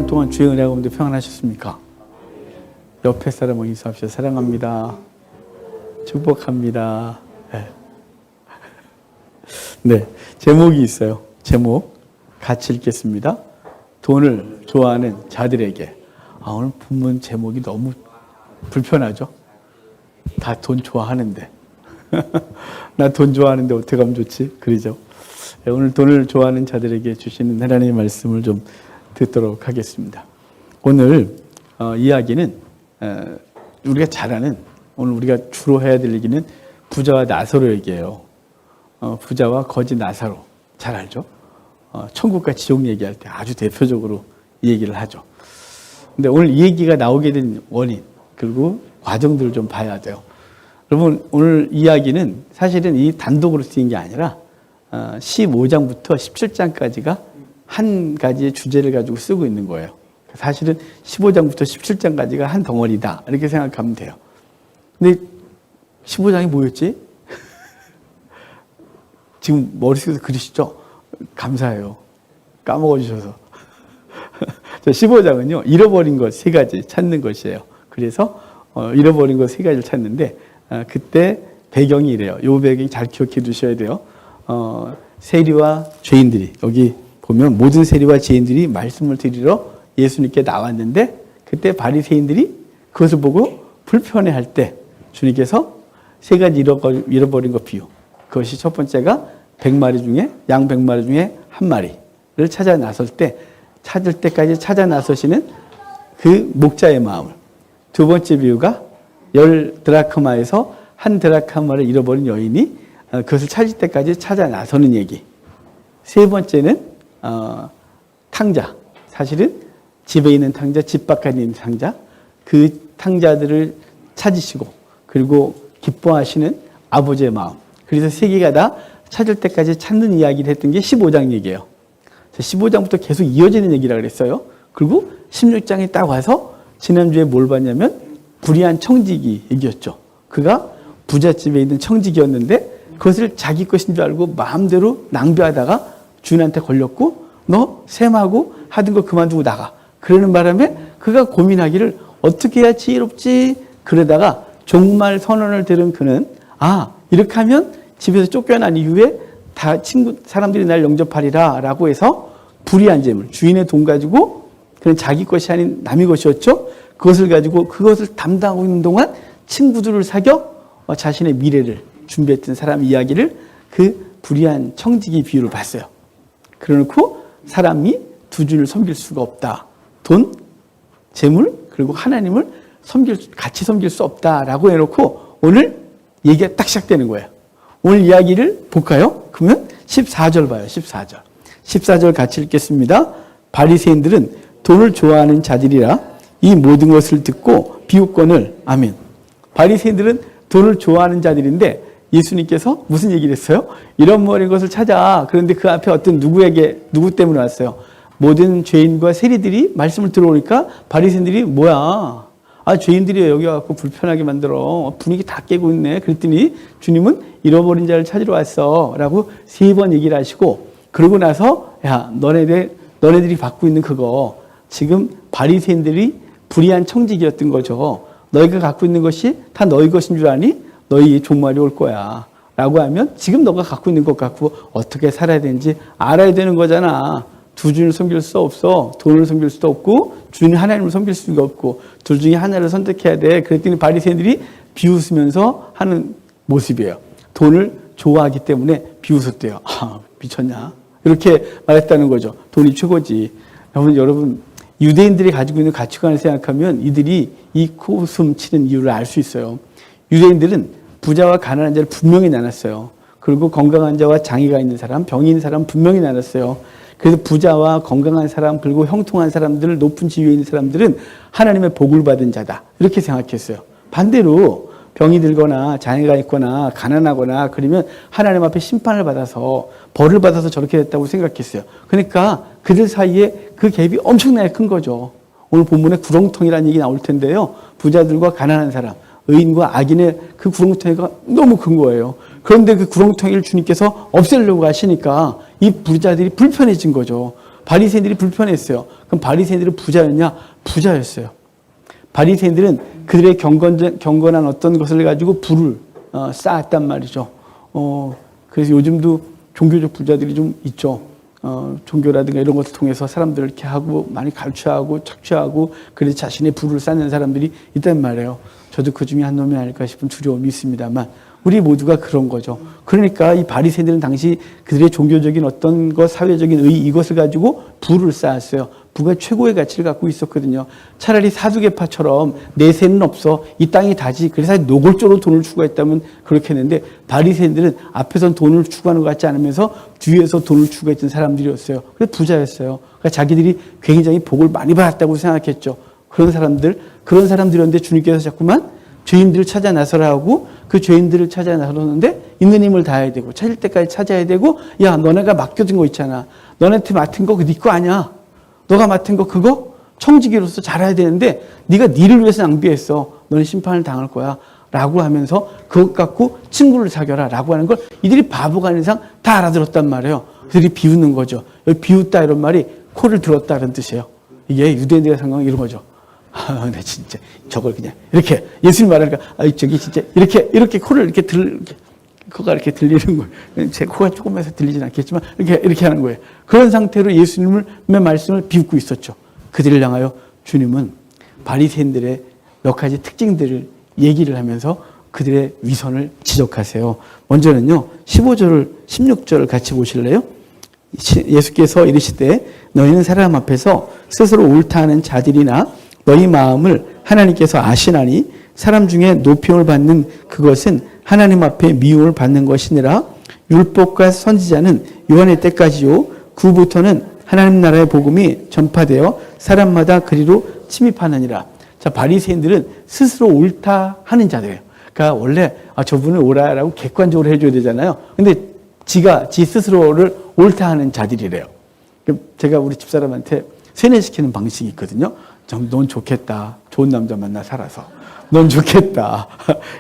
주간 동안 주의 은혜 가운데 평안하셨습니까? 옆에 사람을 인사합시다. 사랑합니다. 축복합니다. 네, 제목이 있어요. 제목 같이 읽겠습니다. 돈을 좋아하는 자들에게. 오늘 본문 제목이 너무 불편하죠? 다 돈 좋아하는데. 나 돈 좋아하는데 어떻게 하면 좋지? 그러죠? 오늘 돈을 좋아하는 자들에게 주시는 하나님의 말씀을 좀 듣도록 하겠습니다. 오늘 이야기는 우리가 잘 아는, 오늘 우리가 주로 해야 될 얘기는 부자와 나사로 얘기예요. 부자와 거지 나사로 잘 알죠? 천국과 지옥 얘기할 때 아주 대표적으로 이 얘기를 하죠. 근데 오늘 이 얘기가 나오게 된 원인 그리고 과정들을 좀 봐야 돼요. 여러분, 오늘 이야기는 사실은 이 단독으로 쓰인 게 아니라 15장부터 17장까지가 한 가지의 주제를 가지고 쓰고 있는 거예요. 사실은 15장부터 17장까지가 한 덩어리다 이렇게 생각하면 돼요. 근데 15장이 뭐였지? 지금 머릿속에서 그리시죠? 감사해요. 까먹어 주셔서. 15장은요, 잃어버린 것 3가지 찾는 것이에요. 그래서 잃어버린 것 3가지를 찾는데 그때 배경이 이래요. 요 배경이 잘 기억해 두셔야 돼요. 세리와 죄인들이, 여기 보면 모든 세리와 죄인들이 말씀을 드리러 예수님께 나왔는데 그때 바리새인들이 그것을 보고 불편해할 때 주님께서 3가지 잃어버린 것 비유. 그것이 첫 번째가 100마리 중에, 양 100마리 중에 한 마리를 찾아 나설 때, 찾을 때까지 찾아 나서시는 그 목자의 마음을. 두 번째 비유가 10드라크마에서 한 드라크마를 잃어버린 여인이 그것을 찾을 때까지 찾아 나서는 얘기. 세 번째는 탕자. 사실은 집에 있는 탕자, 집 바깥에 있는 탕자. 그 탕자들을 찾으시고 그리고 기뻐하시는 아버지의 마음. 그래서 3개가 다 찾을 때까지 찾는 이야기를 했던 게 15장 얘기예요. 15장부터 계속 이어지는 얘기라 그랬어요. 그리고 16장에 딱 와서 지난주에 뭘 봤냐면 불의한 청지기 얘기였죠. 그가 부잣집에 있는 청지기였는데 그것을 자기 것인 줄 알고 마음대로 낭비하다가 주인한테 걸렸고 너 셈하고 하던 거 그만두고 나가. 그러는 바람에 그가 고민하기를 어떻게 해야 지혜롭지? 그러다가 종말 선언을 들은 그는 이렇게 하면 집에서 쫓겨난 이후에 다 사람들이 날 영접하리라 라고 해서 불의한 재물, 주인의 돈 가지고 그냥 자기 것이 아닌 남의 것이었죠. 그것을 가지고 그것을 담당하고 있는 동안 친구들을 사겨 자신의 미래를 준비했던 사람 이야기를 그 불의한 청지기 비유를 봤어요. 그래놓고 사람이 두 주를 섬길 수가 없다. 돈, 재물, 그리고 하나님을 같이 섬길 수 없다라고 해놓고 오늘 얘기가 딱 시작되는 거예요. 오늘 이야기를 볼까요? 그러면 14절 봐요. 14절 같이 읽겠습니다. 바리새인들은 돈을 좋아하는 자들이라 이 모든 것을 듣고 비웃거늘. 아멘. 바리새인들은 돈을 좋아하는 자들인데 예수님께서 무슨 얘기를 했어요? 잃어버린 것을 찾아. 그런데 그 앞에 어떤 누구 때문에 왔어요? 모든 죄인과 세리들이 말씀을 들어오니까 바리새인들이 뭐야? 죄인들이 여기 와서 불편하게 만들어. 분위기 다 깨고 있네. 그랬더니 주님은 잃어버린 자를 찾으러 왔어. 라고 3번 얘기를 하시고, 그러고 나서, 너네들이 받고 있는 그거, 지금 바리새인들이 불의한 청지기였던 거죠. 너희가 갖고 있는 것이 다 너희 것인 줄 아니? 너희 종말이 올 거야. 라고 하면 지금 너가 갖고 있는 것 갖고 어떻게 살아야 되는지 알아야 되는 거잖아. 두 주를 섬길 수 없어. 돈을 섬길 수도 없고 주인 하나님을 섬길 수가 없고 둘 중에 하나를 선택해야 돼. 그랬더니 바리새인들이 비웃으면서 하는 모습이에요. 돈을 좋아하기 때문에 비웃었대요. 미쳤냐? 이렇게 말했다는 거죠. 돈이 최고지. 여러분 유대인들이 가지고 있는 가치관을 생각하면 이들이 이 코웃음 치는 이유를 알 수 있어요. 유대인들은 부자와 가난한 자를 분명히 나눴어요. 그리고 건강한 자와 장애가 있는 사람, 병이 있는 사람 분명히 나눴어요. 그래서 부자와 건강한 사람, 그리고 형통한 사람들, 높은 지위에 있는 사람들은 하나님의 복을 받은 자다. 이렇게 생각했어요. 반대로 병이 들거나 장애가 있거나 가난하거나 그러면 하나님 앞에 심판을 받아서 벌을 받아서 저렇게 됐다고 생각했어요. 그러니까 그들 사이에 그 갭이 엄청나게 큰 거죠. 오늘 본문에 구렁텅이라는 얘기 나올 텐데요. 부자들과 가난한 사람, 의인과 악인의 그 구렁텅이가 너무 큰 거예요. 그런데 그 구렁텅이를 주님께서 없애려고 하시니까 이 부자들이 불편해진 거죠. 바리새인들이 불편했어요. 그럼 바리새인들은 부자였냐? 부자였어요. 바리새인들은 그들의 경건한 어떤 것을 가지고 부를 쌓았단 말이죠. 그래서 요즘도 종교적 부자들이 좀 있죠. 종교라든가 이런 것을 통해서 사람들을 이렇게 하고 많이 갈취하고 착취하고 그래서 자신의 부를 쌓는 사람들이 있단 말이에요. 저도 그 중에 한 놈이 아닐까 싶은 두려움이 있습니다만 우리 모두가 그런 거죠. 그러니까 이 바리새인들은 당시 그들의 종교적인 어떤 것, 사회적인 의 이것을 가지고 부를 쌓았어요. 부가 최고의 가치를 갖고 있었거든요. 차라리 사두개파처럼 내세는 없어. 이 땅이 다지. 그래서 노골적으로 돈을 추구했다면 그렇겠는데 바리새인들은 앞에선 돈을 추구하는 것 같지 않으면서 뒤에서 돈을 추구했던 사람들이었어요. 그래서 부자였어요. 그러니까 자기들이 굉장히 복을 많이 받았다고 생각했죠. 그런 사람들이었는데 주님께서 자꾸만 죄인들을 찾아 나서라 하고 그 죄인들을 찾아 나서는데 있는 힘을 다해야 되고 찾을 때까지 찾아야 되고 야 너네가 맡겨둔 거 있잖아. 너네한테 맡은 거 네 거 아니야. 너가 맡은 거 그거 청지기로서 잘해야 되는데 네가 니를 위해서 낭비했어. 너는 심판을 당할 거야. 라고 하면서 그것 갖고 친구를 사귀어라 라고 하는 걸 이들이 바보가 아닌 이상 다 알아들었단 말이에요. 그들이 비웃는 거죠. 여기 비웃다 이런 말이 코를 들었다 이런 뜻이에요. 이게 유대인들의 상황이 이런 거죠. 나 진짜 저걸 그냥 이렇게 예수님 말하니까 저기 진짜 이렇게 코를 이렇게 코가 이렇게 들리는 거예요. 제 코가 조금해서 들리진 않겠지만 이렇게 하는 거예요. 그런 상태로 예수님의 말씀을 비웃고 있었죠. 그들을 향하여 주님은 바리새인들의 몇 가지 특징들을 얘기를 하면서 그들의 위선을 지적하세요. 먼저는요 15절 16절을 같이 보실래요? 예수께서 이르시되 너희는 사람 앞에서 스스로 옳다 하는 자들이나 너희 마음을 하나님께서 아시나니 사람 중에 높임을 받는 그것은 하나님 앞에 미움을 받는 것이니라. 율법과 선지자는 요한의 때까지요 그 후부터는 하나님 나라의 복음이 전파되어 사람마다 그리로 침입하느니라. 자, 바리새인들은 스스로 옳다 하는 자들이에요. 그러니까 원래 저분을 옳아라고 객관적으로 해줘야 되잖아요. 근데 지 스스로를 옳다 하는 자들이래요. 제가 우리 집사람한테 세뇌시키는 방식이 있거든요. 넌 좋겠다. 좋은 남자 만나 살아서. 넌 좋겠다.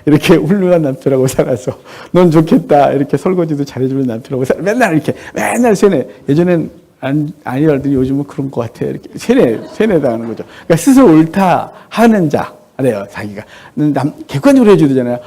이렇게 훌륭한 남편하고 살아서. 넌 좋겠다. 이렇게 설거지도 잘해주는 남편하고 살아서. 맨날 세뇌. 예전엔 아니라도 요즘은 그런 것 같아요. 이렇게 세뇌당하는 거죠. 그러니까 스스로 옳다 하는 자. 그래요. 자기가. 객관적으로 해줘야 되잖아요.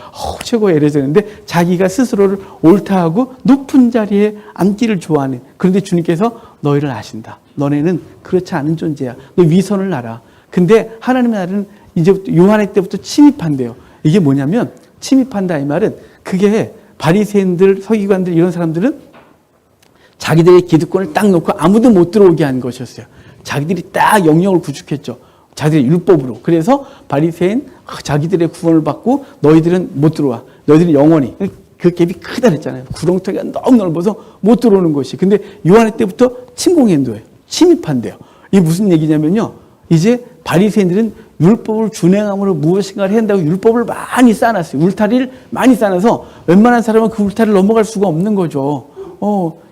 최고의 예를 드는데 자기가 스스로를 옳다 하고 높은 자리에 앉기를 좋아하는. 그런데 주님께서 너희를 아신다. 너네는 그렇지 않은 존재야. 너 위선을 알아. 근데 하나님의 나라는 이제부터 요한의 때부터 침입한대요. 이게 뭐냐면 침입한다 이 말은 그게 바리새인들, 서기관들 이런 사람들은 자기들의 기득권을 딱 놓고 아무도 못 들어오게 한 것이었어요. 자기들이 딱 영역을 구축했죠. 자기들의 율법으로. 그래서 바리새인 자기들의 구원을 받고 너희들은 못 들어와. 너희들은 영원히. 그 갭이 크다 그랬잖아요. 구렁텅이가 너무 넓어서 못 들어오는 것이. 근데 요한의 때부터 침공행도예요. 침입한대요. 이게 무슨 얘기냐면요. 이제 바리새인들은 율법을 준행함으로 무엇인가를 해야 한다고 율법을 많이 쌓아놨어요. 울타리를 많이 쌓아서 웬만한 사람은 그 울타리를 넘어갈 수가 없는 거죠.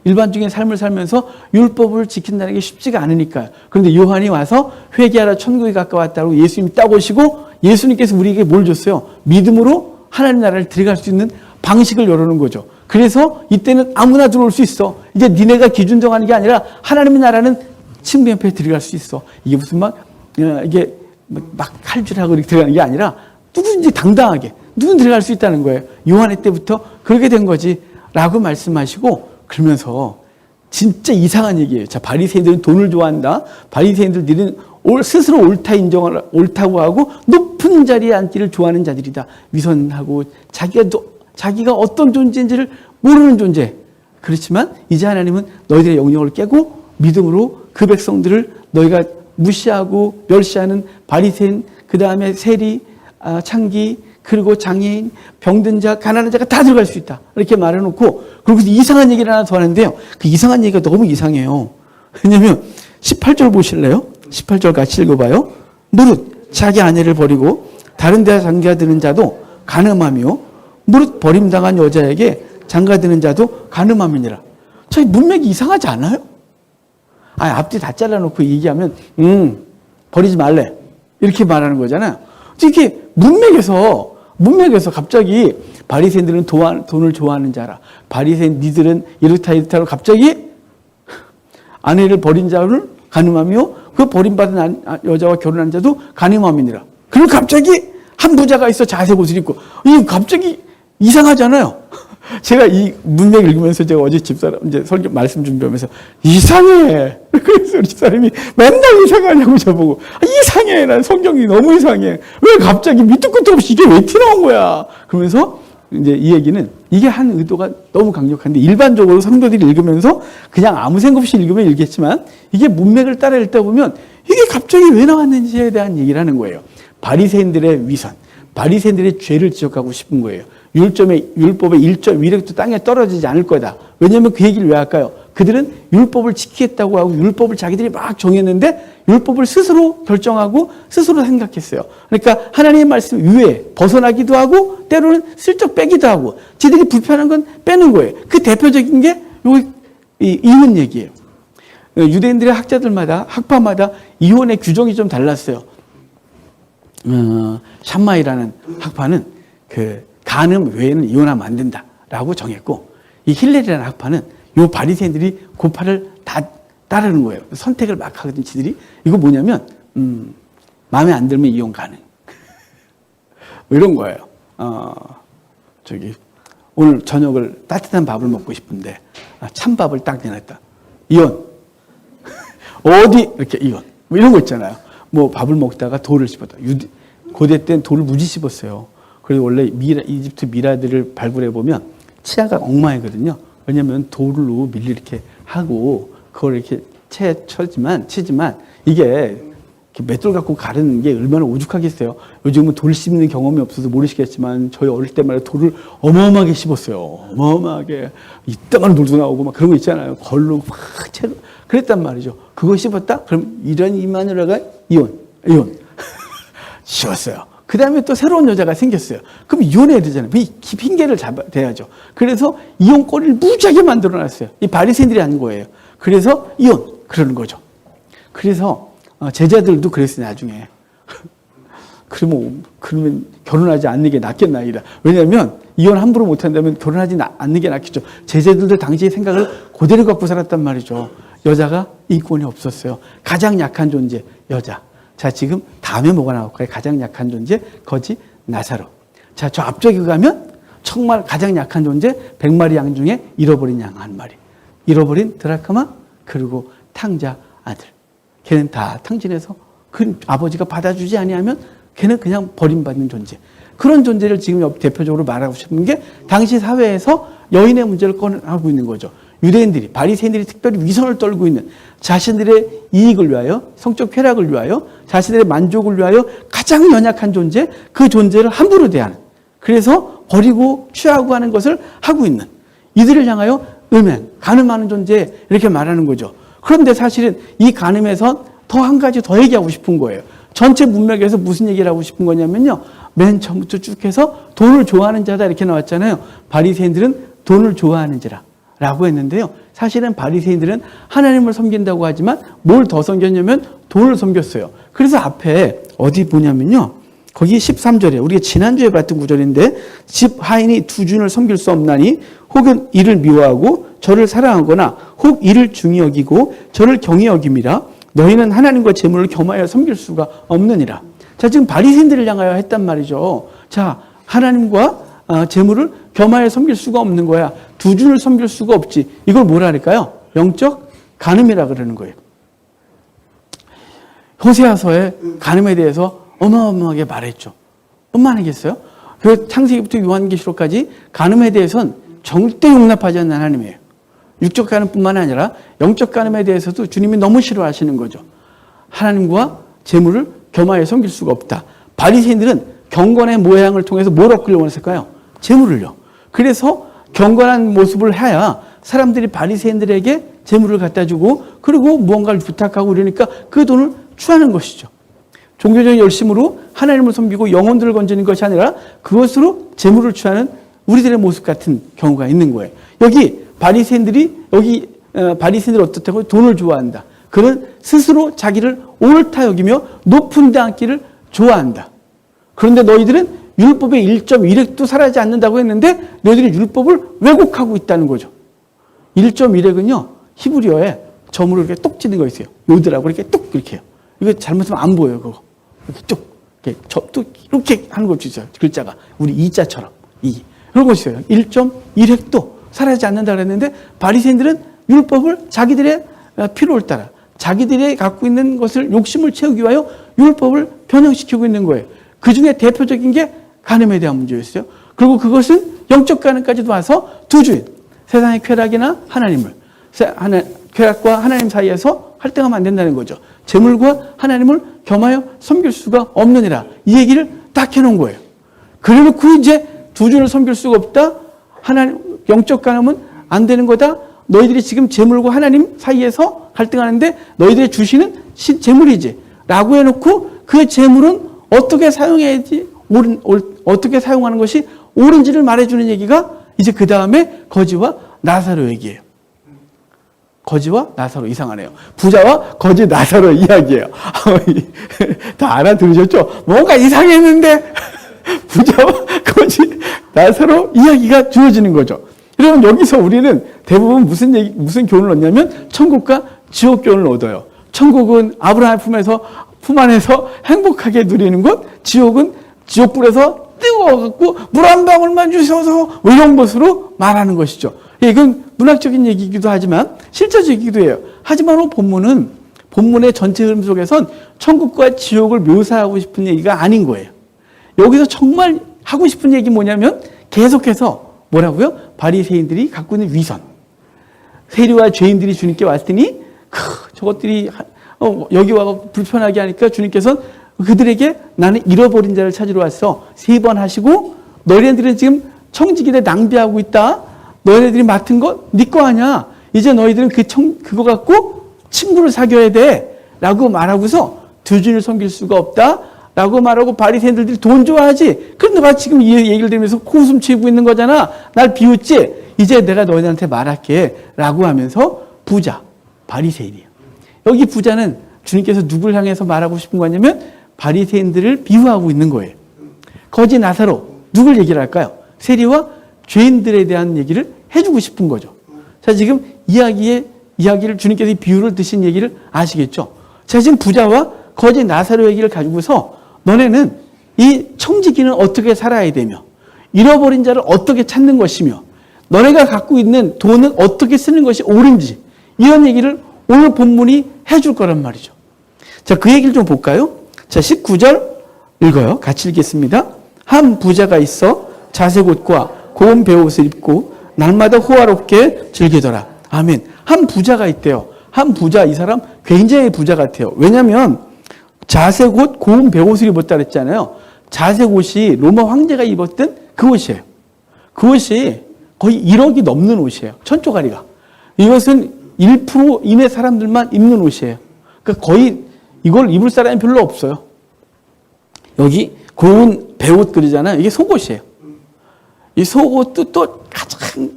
일반적인 삶을 살면서 율법을 지킨다는 게 쉽지가 않으니까요. 그런데 요한이 와서 회개하라 천국이 가까웠다고 예수님이 딱 오시고 예수님께서 우리에게 뭘 줬어요? 믿음으로 하나님 나라를 들어갈 수 있는 방식을 열어놓은 거죠. 그래서 이때는 아무나 들어올 수 있어. 이제 니네가 기준 정하는 게 아니라 하나님의 나라는 친구 옆에 들어갈 수 있어. 이게 무슨 이게 막 칼질하고 이렇게 들어가는 게 아니라 누구든지 당당하게 누군 들어갈 수 있다는 거예요. 요한의 때부터 그렇게 된 거지 라고 말씀하시고 그러면서 진짜 이상한 얘기예요. 자, 바리새인들은 돈을 좋아한다. 바리새인들은 스스로 옳다고 하고 높은 자리에 앉기를 좋아하는 자들이다. 위선하고 자기가 어떤 존재인지를 모르는 존재. 그렇지만 이제 하나님은 너희들의 영역을 깨고 믿음으로 그 백성들을 너희가 무시하고 멸시하는 바리새인, 그 다음에 세리, 창기, 그리고 장애인, 병든 자, 가난한 자가 다 들어갈 수 있다. 이렇게 말해놓고 그리고 이상한 얘기를 하나 더 하는데요. 그 이상한 얘기가 너무 이상해요. 왜냐하면 18절 보실래요? 18절 같이 읽어봐요. 무릇 자기 아내를 버리고 다른 데 장가드는 자도 간음하며 무릇 버림당한 여자에게 장가드는 자도 간음함이니라. 저희 문맥이 이상하지 않아요? 앞뒤 다 잘라놓고 얘기하면 버리지 말래 이렇게 말하는 거잖아요. 이렇게 문맥에서 갑자기 바리새인들은 돈을 좋아하는 자라. 바리새인 니들은 이렇다로 갑자기 아내를 버린 자를 간음하며 그 버림받은 여자와 결혼한 자도 간음함이니라. 그리고 갑자기 한 부자가 있어 자색 옷을 입고, 이 갑자기 이상하잖아요. 제가 이 문맥 읽으면서 제가 어제 집사람 이제 설교 말씀 준비하면서 이상해. 그래서 우리 집사람이 맨날 이상하냐고 저보고, 이상해. 난 성경이 너무 이상해. 왜 갑자기 밑도 끝도 없이 이게 왜 튀어나온 거야. 그러면서 이제 이 얘기는 이게 한 의도가 너무 강력한데, 일반적으로 성도들이 읽으면서 그냥 아무 생각 없이 읽으면 읽겠지만, 이게 문맥을 따라 읽다 보면 이게 갑자기 왜 나왔는지에 대한 얘기를 하는 거예요. 바리새인들의 위선, 바리새인들의 죄를 지적하고 싶은 거예요. 율법의 1점 1획도 땅에 떨어지지 않을 거다. 왜냐하면 그 얘기를 왜 할까요? 그들은 율법을 지키겠다고 하고 율법을 자기들이 막 정했는데 율법을 스스로 결정하고 스스로 생각했어요. 그러니까 하나님의 말씀 위에 벗어나기도 하고 때로는 슬쩍 빼기도 하고 지들이 불편한 건 빼는 거예요. 그 대표적인 게 이혼 얘기예요. 유대인들의 학자들마다 학파마다 이혼의 규정이 좀 달랐어요. 샴마이라는 학파는 그 간음 외에는 이혼하면 안 된다라고 정했고, 이 힐렐이라는 학파는 요 바리새인들이 고파를 다 따르는 거예요. 선택을 막 하거든 지들이. 이거 뭐냐면 마음에 안 들면 이혼 가능. 뭐 이런 거예요. 오늘 저녁을 따뜻한 밥을 먹고 싶은데 찬밥을 딱 내놨다. 이혼. 어디 이렇게 이혼. 뭐 이런 거 있잖아요. 뭐 밥을 먹다가 돌을 씹었다. 고대 때는 돌을 무지 씹었어요. 그래서 원래 이집트 미라들을 발굴해 보면 치아가 엉망이거든요. 왜냐하면 돌로 밀리 이렇게 하고 그걸 이렇게 치지만 이게 맷돌 갖고 가르는 게 얼마나 오죽하겠어요. 요즘은 돌 씹는 경험이 없어서 모르시겠지만 저희 어릴 때마다 돌을 어마어마하게 씹었어요. 어마어마하게 이따만 돌도 나오고 막 그런 거 있잖아요. 걸로 막 채로 그랬단 말이죠. 그거 씹었다? 그럼 이런 이 마누라가 이혼 씹었어요. 그 다음에 또 새로운 여자가 생겼어요. 그럼 이혼해야 되잖아요. 핑계를 대야죠. 그래서 이혼거리를 무지하게 만들어놨어요. 이 바리새인들이 한 거예요. 그래서 이혼 그러는 거죠. 그래서 제자들도 그랬어요. 나중에. 그러면 결혼하지 않는 게 낫겠나이다. 왜냐하면 이혼 함부로 못한다면 결혼하지 않는 게 낫겠죠. 제자들도 당시의 생각을 그대로 갖고 살았단 말이죠. 여자가 인권이 없었어요. 가장 약한 존재 여자. 자, 지금 다음에 뭐가 나올까요? 가장 약한 존재 거지 나사로. 자, 저 앞쪽에 가면 정말 가장 약한 존재 100마리 양 중에 잃어버린 양 한 마리. 잃어버린 드라크마 그리고 탕자 아들. 걔는 다 탕진해서 그 아버지가 받아주지 아니하면 걔는 그냥 버림받는 존재. 그런 존재를 지금 대표적으로 말하고 싶은 게 당시 사회에서 여인의 문제를 꺼내고 있는 거죠. 유대인들이, 바리새인들이 특별히 위선을 떨고 있는 자신들의 이익을 위하여, 성적 쾌락을 위하여, 자신들의 만족을 위하여 가장 연약한 존재, 그 존재를 함부로 대하는. 그래서 버리고 취하고 하는 것을 하고 있는. 이들을 향하여 음행, 간음하는 존재 이렇게 말하는 거죠. 그런데 사실은 이 간음에서 더 한 가지 더 얘기하고 싶은 거예요. 전체 문맥에서 무슨 얘기를 하고 싶은 거냐면요. 맨 처음부터 쭉 해서 돈을 좋아하는 자다 이렇게 나왔잖아요. 바리새인들은 돈을 좋아하는지라 라고 했는데요. 사실은 바리새인들은 하나님을 섬긴다고 하지만 뭘 더 섬겼냐면 돈을 섬겼어요. 그래서 앞에 어디 보냐면요. 거기 13절에 우리가 지난주에 봤던 구절인데 집 하인이 두 주인을 섬길 수 없나니 혹은 이를 미워하고 저를 사랑하거나 혹 이를 중히 여기고 저를 경히 여김이라 너희는 하나님과 재물을 겸하여 섬길 수가 없느니라. 자, 지금 바리새인들을 향하여 했단 말이죠. 자, 하나님과 재물을 겸하여 섬길 수가 없는 거야. 두 주를 섬길 수가 없지. 이걸 뭐라 할까요? 영적 간음이라 그러는 거예요. 호세아서에 간음에 대해서 어마어마하게 말했죠. 얼마나겠어요? 그 창세기부터 요한계시록까지 간음에 대해서는 절대 용납하지 않는 하나님이에요. 육적 간음뿐만 아니라 영적 간음에 대해서도 주님이 너무 싫어하시는 거죠. 하나님과 재물을 겸하여 섬길 수가 없다. 바리새인들은 경건의 모양을 통해서 뭘 얻으려고 했을까요? 재물을요. 그래서 경건한 모습을 해야 사람들이 바리새인들에게 재물을 갖다 주고 그리고 무언가를 부탁하고 그러니까 그 돈을 취하는 것이죠. 종교적인 열심으로 하나님을 섬기고 영혼들을 건지는 것이 아니라 그것으로 재물을 취하는 우리들의 모습 같은 경우가 있는 거예요. 여기 바리새인들이 어떻다고 돈을 좋아한다. 그는 스스로 자기를 옳다 여기며 높은 데 앉기를 좋아한다. 그런데 너희들은 율법의 1.1획도 살아지 않는다고 했는데 너희들이 율법을 왜곡하고 있다는 거죠. 1.1획은요. 히브리어에 점으로 이렇게 똑 찌는 거 있어요. 요드라고 이렇게 뚝 이렇게 해요. 이거 잘못하면 안 보여요, 그거. 이렇게 뚝, 이렇게 하는 거 있어요. 글자가. 우리 이자처럼. 이런 거 있어요. 1.1획도 사라지지 않는다 그랬는데, 바리새인들은 율법을 자기들의 필요를 따라, 자기들이 갖고 있는 것을 욕심을 채우기 위하여 율법을 변형시키고 있는 거예요. 그 중에 대표적인 게 간음에 대한 문제였어요. 그리고 그것은 영적 간음까지도 와서 두 주인, 세상의 쾌락이나 하나님을, 쾌락과 하나님 사이에서 할등하면 안 된다는 거죠. 재물과 하나님을 겸하여 섬길 수가 없느니라. 이 얘기를 딱 해놓은 거예요. 그래놓고 이제 두 주를 섬길 수가 없다. 하나님, 영적 간음은 안 되는 거다. 너희들이 지금 재물과 하나님 사이에서 갈등하는데 너희들의 주시는 재물이지. 라고 해놓고 그 재물은 어떻게 사용해야지, 어떻게 사용하는 것이 옳은지를 말해주는 얘기가 이제 그 다음에 거지와 나사로 얘기예요. 거지와 나사로, 이상하네요. 부자와 거지 나사로 이야기예요. 다 알아들으셨죠? 뭔가 이상했는데 부자와 거지 나사로 이야기가 주어지는 거죠. 여러분, 여기서 우리는 대부분 무슨 교훈을 얻냐면 천국과 지옥 교훈을 얻어요. 천국은 아브라함 품 안에서 행복하게 누리는 것, 지옥은 지옥불에서 뜨거워갖고 물 한 방울만 주셔서 뭐 이런 것으로 말하는 것이죠. 이건 문학적인 얘기이기도 하지만 실제적이기도 해요. 하지만 본문의 전체 흐름 속에선 천국과 지옥을 묘사하고 싶은 얘기가 아닌 거예요. 여기서 정말 하고 싶은 얘기 뭐냐면 계속해서 뭐라고요? 바리새인들이 갖고 있는 위선. 세리와 죄인들이 주님께 왔더니 저것들이 여기 와서 불편하게 하니까 주님께서는 그들에게 나는 잃어버린 자를 찾으러 왔어. 3번 하시고 너희들은 지금 청지기대 낭비하고 있다. 너희들이 맡은 거 네 거 아니야. 이제 너희들은 그거 갖고 친구를 사귀어야 돼. 라고 말하고서 두 주를 섬길 수가 없다. 라고 말하고 바리새인들이 돈 좋아하지. 그런데 나 지금 이 얘기를 들으면서 코웃음 치고 있는 거잖아. 날 비웃지. 이제 내가 너희들한테 말할게. 라고 하면서 부자, 바리새인이에요. 여기 부자는 주님께서 누굴 향해서 말하고 싶은 거냐면 바리새인들을 비유하고 있는 거예요. 거지 나사로 누굴 얘기를 할까요? 세리와 죄인들에 대한 얘기를 해주고 싶은 거죠. 자, 지금 이야기를 주님께서 비유를 드신 얘기를 아시겠죠? 자, 지금 부자와 거지 나사로 얘기를 가지고서 너네는 이 청지기는 어떻게 살아야 되며 잃어버린 자를 어떻게 찾는 것이며 너네가 갖고 있는 돈은 어떻게 쓰는 것이 옳은지 이런 얘기를 오늘 본문이 해줄 거란 말이죠. 자, 그 얘기를 좀 볼까요? 자, 19절 읽어요. 같이 읽겠습니다. 한 부자가 있어 자색 옷과 고운 베옷을 입고 날마다 호화롭게 즐기더라. 아멘. 한 부자가 있대요. 한 부자, 이 사람 굉장히 부자 같아요. 왜냐하면 자색 옷, 고운 베옷을 입었다 그랬잖아요. 자색 옷이 로마 황제가 입었던 그 옷이에요. 그 옷이 거의 1억이 넘는 옷이에요. 천조가리가. 이것은 1% 이내 사람들만 입는 옷이에요. 그러니까 거의 이걸 입을 사람이 별로 없어요. 여기 고운 베옷 그러잖아요. 이게 속옷이에요. 이 속옷도 또 가장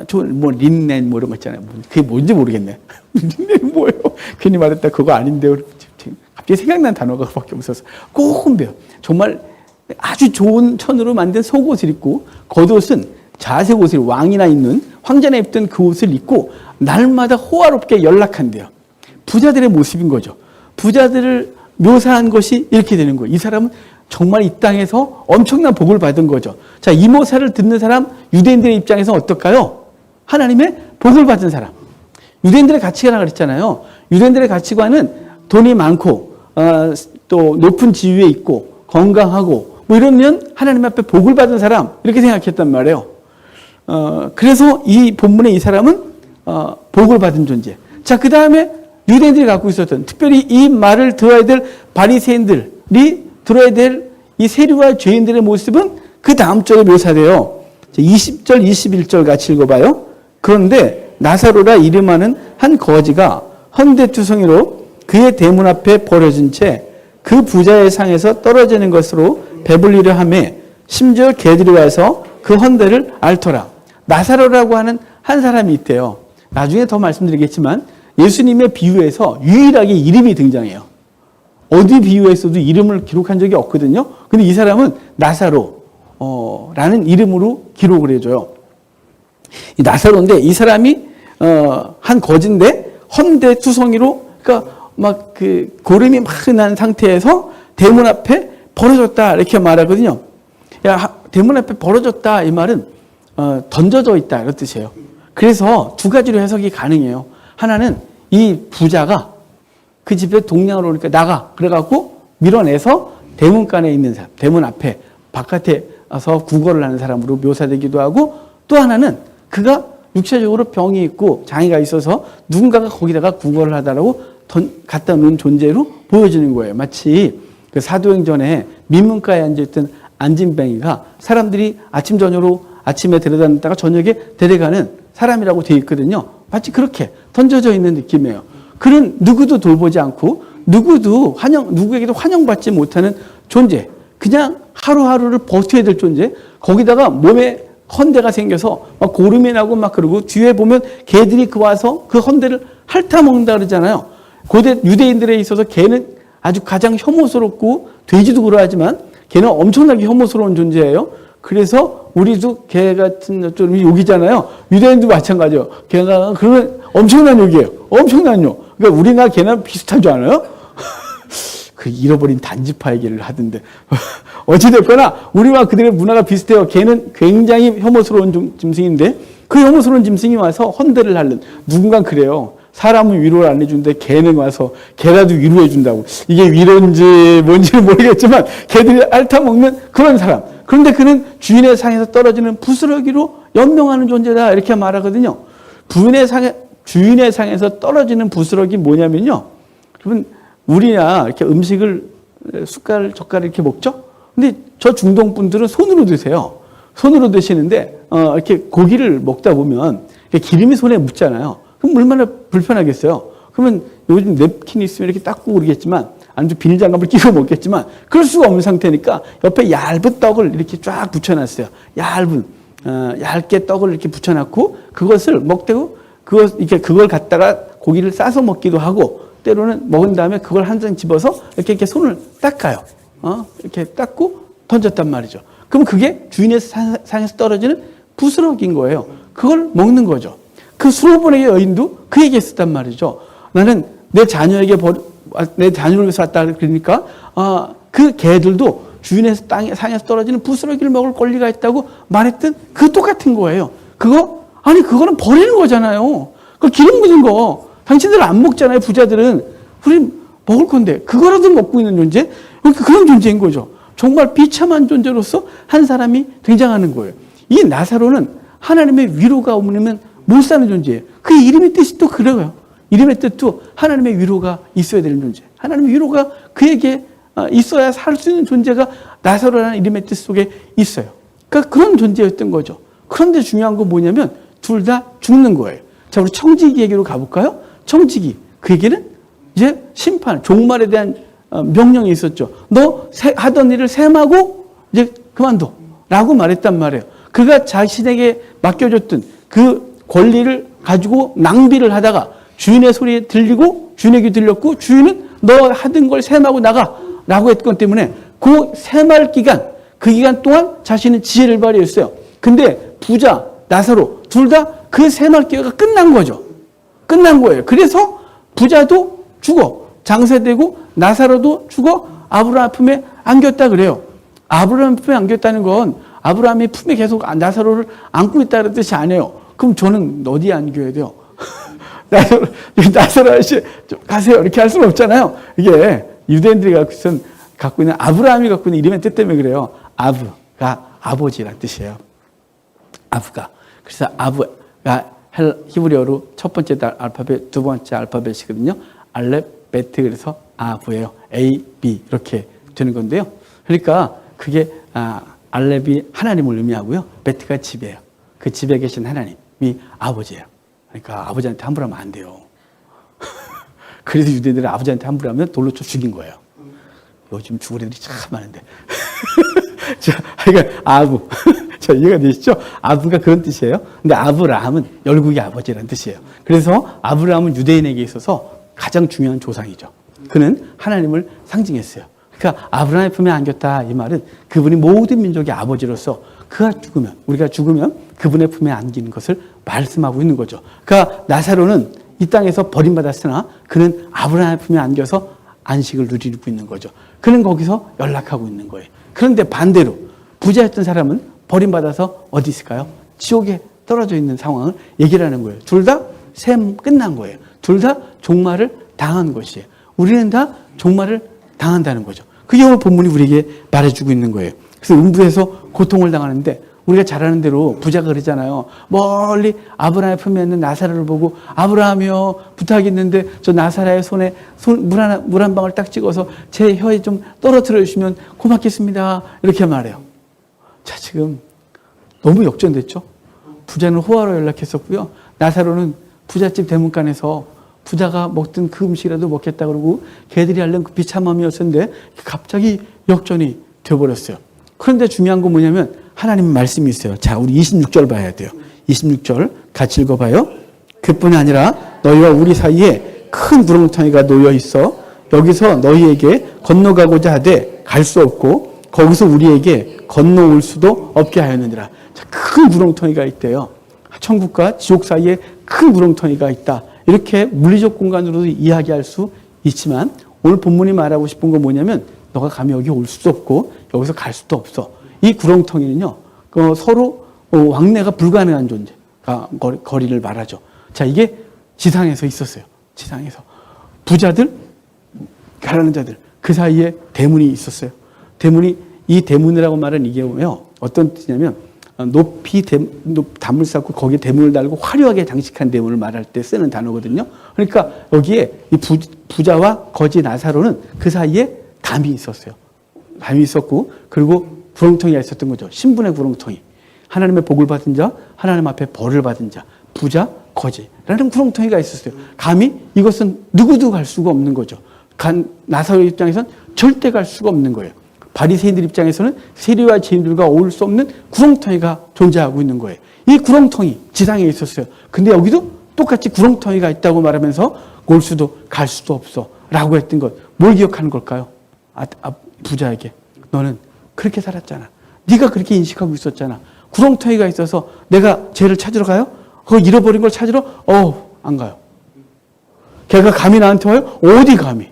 좋은 린넨 뭐 이런 거 있잖아요. 그게 뭔지 모르겠네. 린넨 뭐예요? 괜히 말했다. 그거 아닌데요. 갑자기 생각난 단어가 밖에 없어서. 고운 베옷. 정말 아주 좋은 천으로 만든 속옷을 입고 겉옷은 자색 옷을 왕이나 입는 황제나 입던 그 옷을 입고 날마다 호화롭게 연락한대요. 부자들의 모습인 거죠. 부자들을 묘사한 것이 이렇게 되는 거예요. 이 사람은 정말 이 땅에서 엄청난 복을 받은 거죠. 자, 이 모사를 듣는 사람, 유대인들의 입장에서 어떨까요? 하나님의 복을 받은 사람. 유대인들의 가치관이라고 그랬잖아요. 유대인들의 가치관은 돈이 많고 또 높은 지위에 있고 건강하고 뭐 이러면 하나님 앞에 복을 받은 사람 이렇게 생각했단 말이에요. 그래서 이 본문의 이 사람은 복을 받은 존재. 자, 그 다음에 유대인들이 갖고 있었던, 특별히 이 말을 들어야 될 바리새인들이 들어야 될 이 세리와 죄인들의 모습은 그 다음 절에 묘사돼요. 20절, 21절 같이 읽어봐요. 그런데 나사로라 이름하는 한 거지가 헌대투성이로 그의 대문 앞에 버려진 채 그 부자의 상에서 떨어지는 것으로 배불리려 하며 심지어 개들이 와서 그 헌대를 앓더라. 나사로라고 하는 한 사람이 있대요. 나중에 더 말씀드리겠지만 예수님의 비유에서 유일하게 이름이 등장해요. 어디 비유에서도 이름을 기록한 적이 없거든요. 근데 이 사람은 나사로라는 이름으로 기록을 해줘요. 이 나사로인데 이 사람이 한 거지인데 헌대투성이로 그러니까 막 그 고름이 막 난 상태에서 대문 앞에 벌어졌다 이렇게 말하거든요. 야, 대문 앞에 벌어졌다 이 말은 던져져 있다 이런 뜻이에요. 그래서 두 가지로 해석이 가능해요. 하나는 이 부자가 그 집에 동냥으로 오니까 나가 그래갖고 밀어내서 대문간에 있는 사람, 대문 앞에 바깥에 와서 구걸을 하는 사람으로 묘사되기도 하고, 또 하나는 그가 육체적으로 병이 있고 장애가 있어서 누군가가 거기다가 구걸을 하다라고 갖다 놓은 존재로 보여지는 거예요. 마치 그 사도행전에 민문가에 앉아있던 안진뱅이가 사람들이 아침 저녁으로 아침에 데려다 놨다가 저녁에 데려가는 사람이라고 되어 있거든요. 마치 그렇게 던져져 있는 느낌이에요. 그는 누구도 돌보지 않고 누구에게도 환영받지 못하는 존재, 그냥 하루하루를 버텨야 될 존재, 거기다가 몸에 헌대가 생겨서 막 고름이 나고 막 그러고 뒤에 보면 개들이 그 와서 그 헌대를 핥아먹는다 그러잖아요. 고대 유대인들에 있어서 개는 아주 가장 혐오스럽고 돼지도 그러하지만 개는 엄청나게 혐오스러운 존재예요. 그래서 우리도 개 같은 좀 욕이잖아요. 유대인도 마찬가지예요. 개가 그러면 엄청난 욕이에요. 엄청난 욕. 그러니까 우리나라 개는 비슷한 줄 알아요? 그 잃어버린 단지파 얘기를 하던데 어찌됐거나 우리와 그들의 문화가 비슷해요. 개는 굉장히 혐오스러운 짐승인데 그 혐오스러운 짐승이 와서 헌대를 하는 누군가 그래요. 사람은 위로를 안 해주는데 개는 와서 개라도 위로해 준다고. 이게 위로인지 뭔지는 모르겠지만 개들이 핥아먹는 그런 사람. 그런데 그는 주인의 상에서 떨어지는 부스러기로 연명하는 존재다 이렇게 말하거든요. 주인의 상에서 떨어지는 부스러기 뭐냐면요. 여러분 우리야 이렇게 음식을 숟갈 젓갈 이렇게 먹죠. 근데 저 중동 분들은 손으로 드세요. 손으로 드시는데 이렇게 고기를 먹다 보면 기름이 손에 묻잖아요. 그럼 얼마나 불편하겠어요. 그러면 요즘 냅킨 있으면 이렇게 닦고 그러겠지만 아니면 비닐장갑을 끼고 먹겠지만 그럴 수가 없는 상태니까 옆에 얇은 떡을 이렇게 쫙 붙여놨어요. 얇게 떡을 이렇게 붙여놨고 그것을 먹대고 그걸 갖다가 고기를 싸서 먹기도 하고 때로는 먹은 다음에 그걸 한 장 집어서 이렇게 손을 닦아요. 이렇게 닦고 던졌단 말이죠. 그럼 그게 주인의 상에서 떨어지는 부스러기인 거예요. 그걸 먹는 거죠. 그 수로분의 여인도 그 얘기 했었단 말이죠. 나는 내 자녀를 위해서 왔다 그러니까 그 개들도 주인의 상에서 떨어지는 부스러기를 먹을 권리가 있다고 말했던 그 똑같은 거예요. 그거는 버리는 거잖아요. 그 기름 묻은 거 당신들은 안 먹잖아요. 부자들은. 우리 먹을 건데 그거라도 먹고 있는 존재? 그런 존재인 거죠. 정말 비참한 존재로서 한 사람이 등장하는 거예요. 이 나사로는 하나님의 위로가 없으면 못 사는 존재예요. 그 이름의 뜻이 또 그래요. 이름의 뜻도 하나님의 위로가 있어야 되는 존재. 하나님의 위로가 그에게 있어야 살 수 있는 존재가 나사로라는 이름의 뜻 속에 있어요. 그러니까 그런 존재였던 거죠. 그런데 중요한 건 뭐냐면 둘 다 죽는 거예요. 자, 우리 청지기 얘기로 가볼까요? 청지기. 그에게는 이제 심판, 종말에 대한 명령이 있었죠. 너 하던 일을 셈하고 이제 그만둬. 라고 말했단 말이에요. 그가 자신에게 맡겨줬던 그 권리를 가지고 낭비를 하다가 주인의 소리에 들리고 주인에게 들렸고 주인은 너 하던 걸 셈하고 나가 라고 했기 때문에 그 셈할 기간, 그 기간 동안 자신은 지혜를 발휘했어요. 근데 부자, 나사로 둘 다 그 셈할 기회가 끝난 거죠. 끝난 거예요. 그래서 부자도 죽어. 장세되고 나사로도 죽어 아브라함 품에 안겼다 그래요. 아브라함 품에 안겼다는 건 아브라함이 품에 계속 나사로를 안고 있다는 뜻이 아니에요. 그럼 저는 어디에 안겨야 돼요? 나사로 아저씨 가세요. 이렇게 할 수는 없잖아요. 이게 유대인들이 갖고 있는 아브라함이 갖고 있는 이름의 뜻 때문에 그래요. 아브가 아버지란 뜻이에요. 아브가. 그래서 아브가 히브리어로 첫 번째 알파벳, 두 번째 알파벳이거든요. 알렙, 베트, 그래서 아브예요. A, B 이렇게 되는 건데요. 그러니까 그게 알렙이 하나님을 의미하고요. 베트가 집이에요. 그 집에 계신 하나님이 아버지예요. 그러니까 아버지한테 함부로 하면 안 돼요. 그래서 유대인들은 아버지한테 함부로 하면 돌로 쳐 죽인 거예요. 요즘 죽을 애들이 참 많은데. 자, 그러니까 아부. 자, 이해가 되시죠? 아부가 그런 뜻이에요. 근데 아브라함은 열국의 아버지라는 뜻이에요. 그래서 아브라함은 유대인에게 있어서 가장 중요한 조상이죠. 그는 하나님을 상징했어요. 그러니까 아브라함의 품에 안겼다 이 말은 그분이 모든 민족의 아버지로서 우리가 죽으면 그분의 품에 안기는 것을 말씀하고 있는 거죠. 그러니까 나사로는 이 땅에서 버림받았으나 그는 아브라함의 품에 안겨서 안식을 누리고 있는 거죠. 그는 거기서 연락하고 있는 거예요. 그런데 반대로 부자였던 사람은 버림받아서 어디 있을까요? 지옥에 떨어져 있는 상황을 얘기를 하는 거예요. 둘 다 셈 끝난 거예요. 둘 다 종말을 당한 것이에요. 우리는 다 종말을 당한다는 거죠. 그게 오늘 본문이 우리에게 말해주고 있는 거예요. 그래서 음부에서 고통을 당하는데 우리가 잘 아는 대로 부자가 그러잖아요. 멀리 아브라함의 품에 있는 나사로를 보고 아브라함이여 부탁이 있는데 저 나사로의 손에 물 한 방울 딱 찍어서 제 혀에 좀 떨어뜨려 주시면 고맙겠습니다. 이렇게 말해요. 자, 지금 너무 역전됐죠? 부자는 호화로 연락했었고요. 나사로는 부잣집 대문간에서 부자가 먹던 그 음식이라도 먹겠다 그러고 걔들이 하려는 그 비참함이었는데 갑자기 역전이 되어버렸어요. 그런데 중요한 건 뭐냐면 하나님 말씀이 있어요. 자, 우리 26절 봐야 돼요. 26절 같이 읽어봐요. 그뿐이 아니라 너희와 우리 사이에 큰 구렁텅이가 놓여 있어 여기서 너희에게 건너가고자 하되 갈 수 없고 거기서 우리에게 건너올 수도 없게 하였느니라. 자, 큰 구렁텅이가 있대요. 천국과 지옥 사이에 큰 구렁텅이가 있다. 이렇게 물리적 공간으로도 이야기할 수 있지만 오늘 본문이 말하고 싶은 건 뭐냐면 너가 감히 여기 올 수도 없고 여기서 갈 수도 없어. 이 구렁텅이는요. 서로 왕래가 불가능한 존재. 거리를 말하죠. 자, 이게 지상에서 있었어요. 지상에서. 부자들, 가난한 자들 그 사이에 대문이 있었어요. 이 대문이라고 말은 이게 뭐예요? 어떤 뜻이냐면 높이 담을 쌓고 거기에 대문을 달고 화려하게 장식한 대문을 말할 때 쓰는 단어거든요. 그러니까 여기에 이 부자와 거지 나사로는 그 사이에 담이 있었어요. 담이 있었고 그리고 구렁텅이가 있었던 거죠. 신분의 구렁텅이. 하나님의 복을 받은 자, 하나님 앞에 벌을 받은 자, 부자, 거지라는 구렁텅이가 있었어요. 감히 이것은 누구도 갈 수가 없는 거죠. 나사로 입장에서는 절대 갈 수가 없는 거예요. 바리새인들 입장에서는 세리와 죄인들과 어울릴 수 없는 구렁텅이가 존재하고 있는 거예요. 이 구렁텅이 지상에 있었어요. 근데 여기도 똑같이 구렁텅이가 있다고 말하면서 올 수도 갈 수도 없어 라고 했던 것. 뭘 기억하는 걸까요? 부자에게 너는 그렇게 살았잖아. 네가 그렇게 인식하고 있었잖아. 구렁텅이가 있어서 내가 쟤를 찾으러 가요? 그거 잃어버린 걸 찾으러? 안 가요. 걔가 감히 나한테 와요? 어디 감히?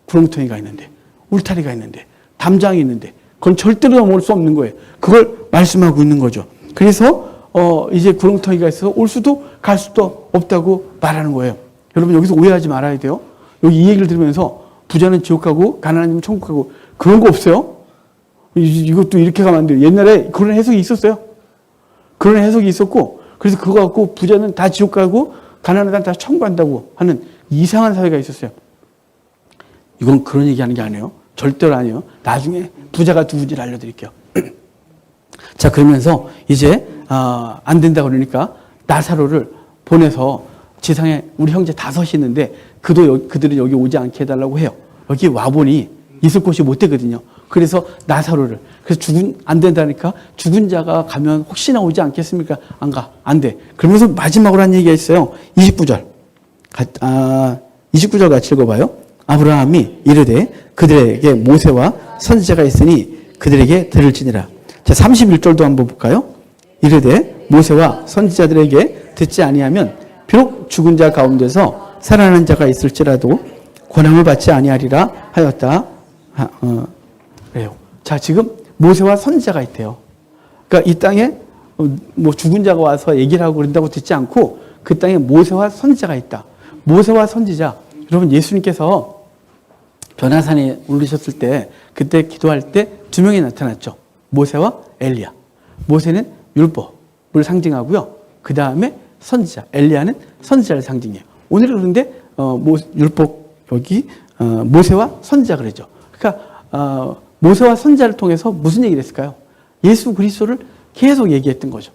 구렁텅이가 있는데, 울타리가 있는데, 담장이 있는데, 그건 절대로 넘어올 수 없는 거예요. 그걸 말씀하고 있는 거죠. 그래서 이제 구렁텅이가 있어서 올 수도 갈 수도 없다고 말하는 거예요. 여러분 여기서 오해하지 말아야 돼요. 여기 이 얘기를 들으면서 부자는 지옥 가고 가난한 천국 가고 그런 거 없어요. 이것도 이렇게 가면 안 돼요. 옛날에 그런 해석이 있었어요. 그런 해석이 있었고 그래서 그거 갖고 부자는 다 지옥 가고 가난한 사람 다 천국 간다고 하는 이상한 사회가 있었어요. 이건 그런 얘기하는 게 아니에요. 절대로 아니에요. 나중에 부자가 누군지를 알려드릴게요. 자, 그러면서 이제 안 된다 그러니까 나사로를 보내서 지상에 우리 형제 5이 있는데 그들은 여기 오지 않게 해달라고 해요. 여기 와보니 있을 곳이 못 되거든요. 그래서 나사로를 그래서 안 된다니까 죽은 자가 가면 혹시나 오지 않겠습니까? 안 돼. 그러면서 마지막으로 한 얘기가 있어요. 29절 29절 같이 읽어봐요. 아브라함이 이르되 그들에게 모세와 선지자가 있으니 그들에게 들을지니라. 자, 31절도 한번 볼까요? 이르되 모세와 선지자들에게 듣지 아니하면 비록 죽은 자 가운데서 살아난 자가 있을지라도 권함을 받지 아니하리라 하였다. 그래요. 자, 지금 모세와 선지자가 있대요. 그러니까 이 땅에 뭐 죽은 자가 와서 얘기를 하고 그런다고 듣지 않고 그 땅에 모세와 선지자가 있다. 모세와 선지자. 여러분 예수님께서 변화산에 올리셨을 때 그때 기도할 때 2명이 나타났죠. 모세와 엘리야. 모세는 율법을 상징하고요. 그 다음에 선지자. 엘리야는 선지자를 상징해요. 오늘은 그런데 율법 여기 모세와 선지자 그러죠. 그러니까 모세와 선지자를 통해서 무슨 얘기를 했을까요? 예수 그리스도를 계속 얘기했던 거죠.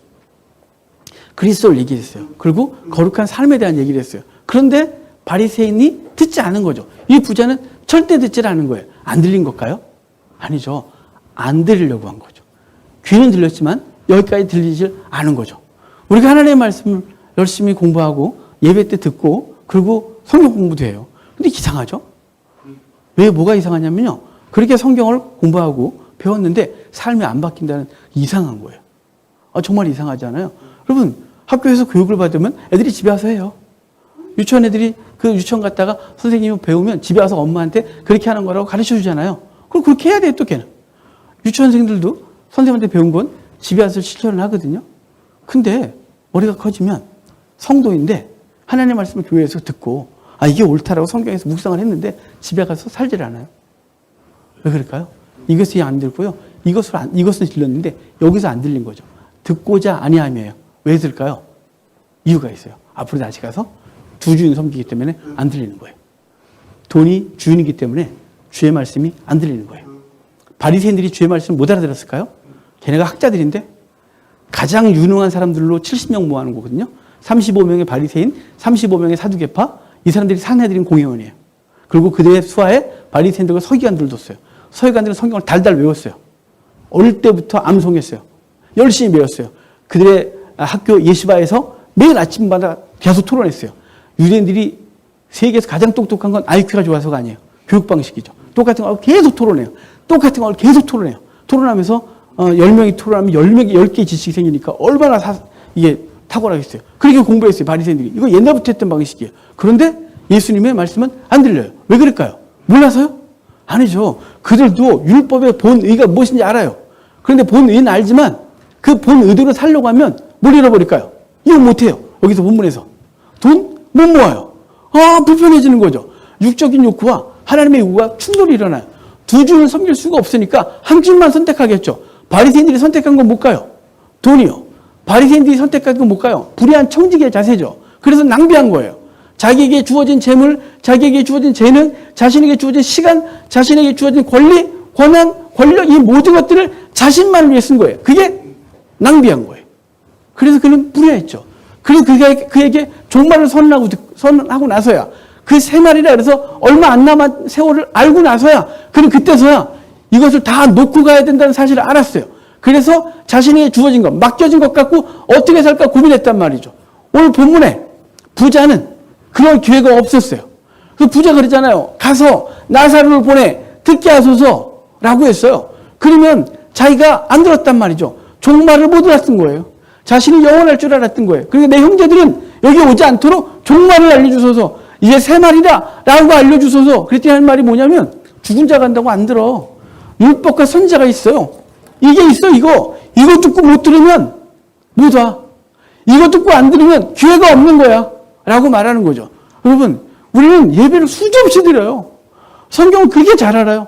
그리스도를 얘기했어요. 그리고 거룩한 삶에 대한 얘기를 했어요. 그런데 바리새인이 듣지 않은 거죠. 이 부자는 절대 듣지 않은 거예요. 안 들린 걸까요? 아니죠. 안 들으려고 한 거죠. 귀는 들렸지만 여기까지 들리질 않은 거죠. 우리가 하나님의 말씀을 열심히 공부하고 예배 때 듣고 그리고 성경 공부도 해요. 근데 이상하죠? 왜 뭐가 이상하냐면요. 그렇게 성경을 공부하고 배웠는데 삶이 안 바뀐다는 이상한 거예요. 정말 이상하지 않아요? 여러분 학교에서 교육을 받으면 애들이 집에 와서 해요. 유치원 애들이 그 유치원 갔다가 선생님이 배우면 집에 와서 엄마한테 그렇게 하는 거라고 가르쳐 주잖아요. 그럼 그렇게 해야 돼, 또 걔는. 유치원생들도 선생님한테 배운 건 집에 와서 실천을 하거든요. 근데 머리가 커지면 성도인데 하나님의 말씀을 교회에서 듣고 이게 옳다라고 성경에서 묵상을 했는데 집에 가서 살질 않아요. 왜 그럴까요? 이것이 안 들고요. 이것은 들렸는데 여기서 안 들린 거죠. 듣고자 아니함이에요. 왜 들을까요? 이유가 있어요. 앞으로 다시 가서 두 주인 섬기기 때문에 안 들리는 거예요. 돈이 주인이기 때문에 주의 말씀이 안 들리는 거예요. 바리새인들이 주의 말씀을 못 알아들었을까요? 걔네가 학자들인데 가장 유능한 사람들로 70명 모아놓은 거거든요. 35명의 바리새인, 35명의 사두개파, 이 사람들이 산헤드린 공회원이에요. 그리고 그들의 수하에 바리새인들과 서기관들을 뒀어요. 서기관들은 성경을 달달 외웠어요. 어릴 때부터 암송했어요. 열심히 배웠어요. 그들의 학교 예시바에서 매일 아침마다 계속 토론했어요. 유대인들이 세계에서 가장 똑똑한 건 IQ가 좋아서가 아니에요. 교육 방식이죠. 똑같은 걸 계속 토론해요. 똑같은 걸 계속 토론해요. 토론하면서 10명이 토론하면 10개의 지식이 생기니까 얼마나 이게 탁월하겠어요. 그렇게 공부했어요. 바리새인들이. 이거 옛날부터 했던 방식이에요. 그런데 예수님의 말씀은 안 들려요. 왜 그럴까요? 몰라서요? 아니죠. 그들도 율법의 본의가 무엇인지 알아요. 그런데 본의는 알지만 그 본의대로 살려고 하면 뭘 잃어버릴까요? 이거 못해요. 여기서 본문에서. 돈 못 모아요. 불편해지는 거죠. 육적인 욕구와 하나님의 요구가 충돌이 일어나요. 두 주를 섬길 수가 없으니까 한 줄만 선택하겠죠. 바리새인들이 선택한 건 못 가요. 돈이요. 바리새인들이 선택한 건 못 가요. 불의한 청지기의 자세죠. 그래서 낭비한 거예요. 자기에게 주어진 재물, 자기에게 주어진 재능, 자신에게 주어진 시간, 자신에게 주어진 권리, 권한, 권력, 이 모든 것들을 자신만을 위해 쓴 거예요. 그게 낭비한 거예요. 그래서 그는 불의했죠. 그리고 그에게 종말을 선언하고 나서야, 그 세 마리라 그래서 얼마 안 남은 세월을 알고 나서야, 그는 그때서야 이것을 다 놓고 가야 된다는 사실을 알았어요. 그래서 자신에게 주어진 것, 맡겨진 것 갖고 어떻게 살까 고민했단 말이죠. 오늘 본문에 부자는 그럴 기회가 없었어요. 그 부자가 그러잖아요. 가서 나사로를 보내 듣게 하소서라고 했어요. 그러면 자기가 안 들었단 말이죠. 종말을 못 알았던 거예요. 자신이 영원할 줄 알았던 거예요. 그러니까 내 형제들은 여기 오지 않도록 종말을 알려주소서. 이제 세 마리다 라고 알려주소서. 그랬더니 하는 말이 뭐냐면 죽은 자 간다고 안 들어. 율법과 선자가 있어요. 이게 있어 이거. 이거 듣고 못 들으면 못 와. 이거 듣고 안 들으면 기회가 없는 거야. 라고 말하는 거죠. 여러분, 우리는 예배를 수없이 드려요. 성경은 그렇게 잘 알아요.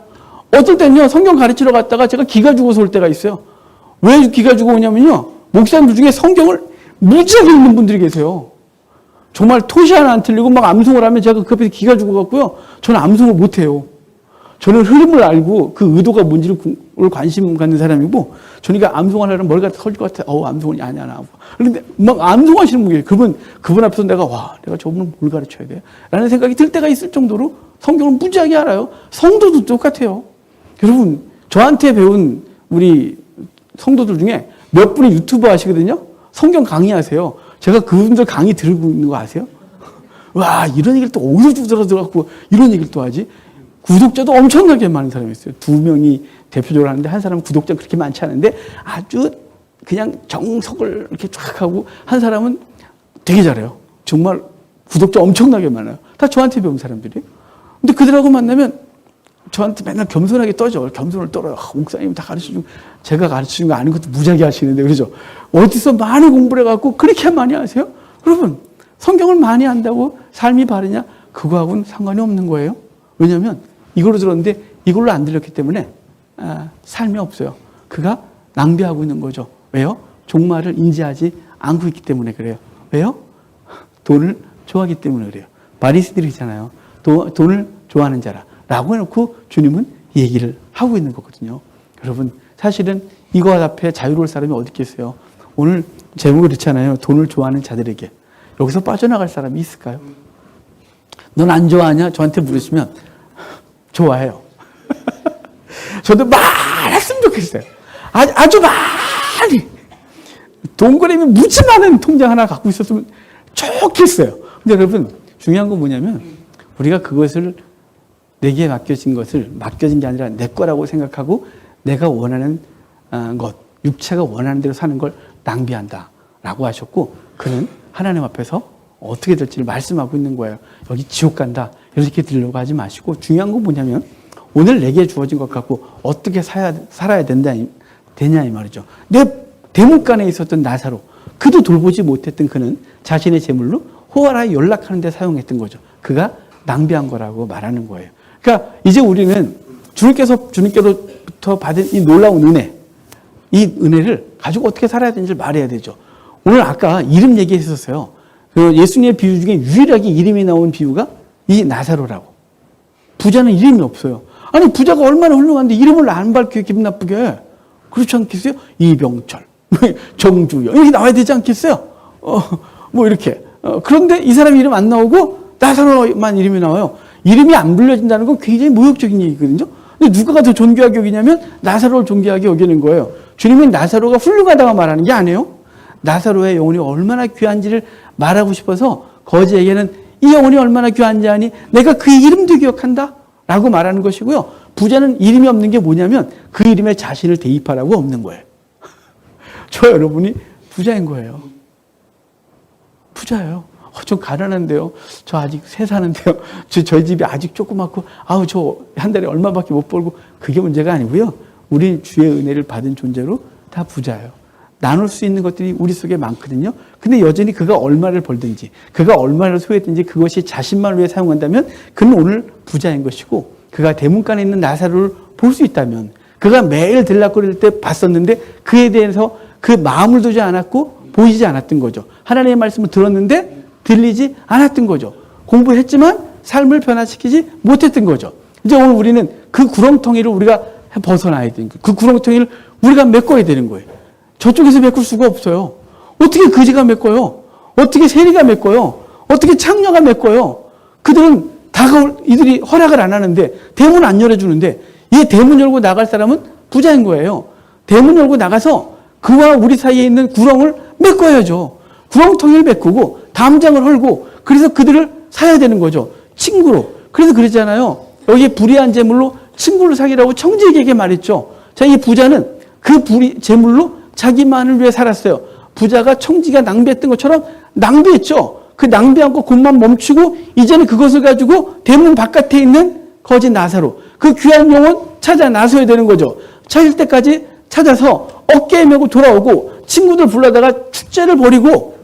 어떨 때는요, 성경 가르치러 갔다가 제가 기가 죽어서 올 때가 있어요. 왜 기가 죽어 오냐면요, 목사님들 중에 성경을 무지하게 읽는 분들이 계세요. 정말 토시 하나 안 틀리고 막 암송을 하면 제가 그 앞에서 기가 죽어갖고요, 저는 암송을 못해요. 저는 흐름을 알고 그 의도가 뭔지를 관심 갖는 사람이고, 저니까 암송하려면 머리가 터질 것 같아. 암송이 아니야, 나. 그런데 막 암송하시는 분이 그분 앞에서 내가 저분은 뭘 가르쳐야 돼? 라는 생각이 들 때가 있을 정도로 성경을 무지하게 알아요. 성도도 똑같아요. 여러분, 저한테 배운 우리 성도들 중에 몇 분이 유튜브 하시거든요? 성경 강의하세요. 제가 그분들 강의 들고 있는 거 아세요? 와, 이런 얘기를 또 어디서 들어갖고 이런 얘기를 또 하지? 구독자도 엄청나게 많은 사람이 있어요. 2명이 대표적으로 하는데 한 사람은 구독자 그렇게 많지 않은데 아주 그냥 정석을 이렇게 쫙 하고 한 사람은 되게 잘해요. 정말 구독자 엄청나게 많아요. 다 저한테 배운 사람들이에요. 근데 그들하고 만나면 저한테 맨날 겸손하게 떠죠. 겸손을 떨어요. 목사님 다 가르쳐주고 제가 가르쳐준 거 아는 것도 무지하게 하시는데 그러죠. 어디서 많이 공부를 해갖고 그렇게 많이 하세요? 여러분, 성경을 많이 한다고 삶이 바르냐? 그거하고는 상관이 없는 거예요. 왜냐하면 이걸로 들었는데 이걸로 안 들렸기 때문에 삶이 없어요. 그가 낭비하고 있는 거죠. 왜요? 종말을 인지하지 않고 있기 때문에 그래요. 왜요? 돈을 좋아하기 때문에 그래요. 바리새인들이잖아요. 돈을 좋아하는 자라 라고 해놓고 주님은 얘기를 하고 있는 거거든요. 여러분, 사실은 이거 앞에 자유로울 사람이 어디 있겠어요? 오늘 제목이 그렇잖아요. 돈을 좋아하는 자들에게. 여기서 빠져나갈 사람이 있을까요? 넌 안 좋아하냐? 저한테 물으시면 좋아해요. 저도 말했으면 좋겠어요. 아주 많이. 동그라미 무지 많은 통장 하나 갖고 있었으면 좋겠어요. 근데 여러분, 중요한 건 뭐냐면 우리가 그것을 내게 맡겨진 게 아니라 내 거라고 생각하고 내가 원하는 것, 육체가 원하는 대로 사는 걸 낭비한다 라고 하셨고, 그는 하나님 앞에서 어떻게 될지를 말씀하고 있는 거예요. 여기 지옥 간다 이렇게 들으려고 하지 마시고 중요한 건 뭐냐면 오늘 내게 주어진 것 갖고 어떻게 살아야 되냐 이 말이죠. 내 대문간에 있었던 나사로, 그도 돌보지 못했던 그는 자신의 재물로 호화라에 연락하는 데 사용했던 거죠. 그가 낭비한 거라고 말하는 거예요. 그러니까 이제 우리는 주님께로부터 받은 이 놀라운 은혜, 이 은혜를 가지고 어떻게 살아야 되는지 말해야 되죠. 오늘 아까 이름 얘기했었어요. 그 예수님의 비유 중에 유일하게 이름이 나온 비유가 이 나사로라고. 부자는 이름이 없어요. 아니 부자가 얼마나 훌륭한데 이름을 안 밝혀요, 기분 나쁘게. 그렇지 않겠어요? 이병철, 정주영 이렇게 나와야 되지 않겠어요? 뭐 이렇게. 그런데 이 사람 이름 안 나오고 나사로만 이름이 나와요. 이름이 안 불려진다는 건 굉장히 모욕적인 얘기거든요. 근데 누가가 더 존귀하게 여기냐면 나사로를 존귀하게 여기는 거예요. 주님은 나사로가 훌륭하다고 말하는 게 아니에요. 나사로의 영혼이 얼마나 귀한지를 말하고 싶어서 거지에게는 이 영혼이 얼마나 귀한지 아니 내가 그 이름도 기억한다 라고 말하는 것이고요. 부자는 이름이 없는 게 뭐냐면 그 이름에 자신을 대입하라고 없는 거예요. 저 여러분이 부자인 거예요. 부자예요. 좀 가난한데요. 저 아직 새 사는데요. 저희 집이 아직 조그맣고 저 한 달에 얼마밖에 못 벌고 그게 문제가 아니고요. 우리 주의 은혜를 받은 존재로 다 부자예요. 나눌 수 있는 것들이 우리 속에 많거든요. 근데 여전히 그가 얼마를 벌든지 그가 얼마를 소유했든지 그것이 자신만을 위해 사용한다면 그는 오늘 부자인 것이고 그가 대문간에 있는 나사로를 볼 수 있다면 그가 매일 들락거릴 때 봤었는데 그에 대해서 그 마음을 두지 않았고 보이지 않았던 거죠. 하나님의 말씀을 들었는데 들리지 않았던 거죠. 공부했지만 삶을 변화시키지 못했던 거죠. 이제 오늘 우리는 그 구렁텅이를 우리가 벗어나야 되는 거예요. 그 구렁텅이를 우리가 메꿔야 되는 거예요. 저쪽에서 메꿀 수가 없어요. 어떻게 거지가 메꿔요? 어떻게 세리가 메꿔요? 어떻게 창녀가 메꿔요? 그들은 이들이 허락을 안 하는데 대문 안 열어주는데 이 대문 열고 나갈 사람은 부자인 거예요. 대문 열고 나가서 그와 우리 사이에 있는 구렁을 메꿔야죠. 구렁텅이를 메꾸고 담장을 헐고 그래서 그들을 사야 되는 거죠. 친구로. 그래서 그러잖아요. 여기에 불의한 재물로 친구를 사귀라고 청지기에게 말했죠. 자, 이 부자는 그 재물로 자기만을 위해 살았어요. 부자가 청지기가 낭비했던 것처럼 낭비했죠. 그 낭비한 거 곧만 멈추고 이제는 그것을 가지고 대문 바깥에 있는 거지 나사로 그 귀한 영혼 찾아 나서야 되는 거죠. 찾을 때까지 찾아서 어깨에 메고 돌아오고 친구들 불러다가 축제를 벌이고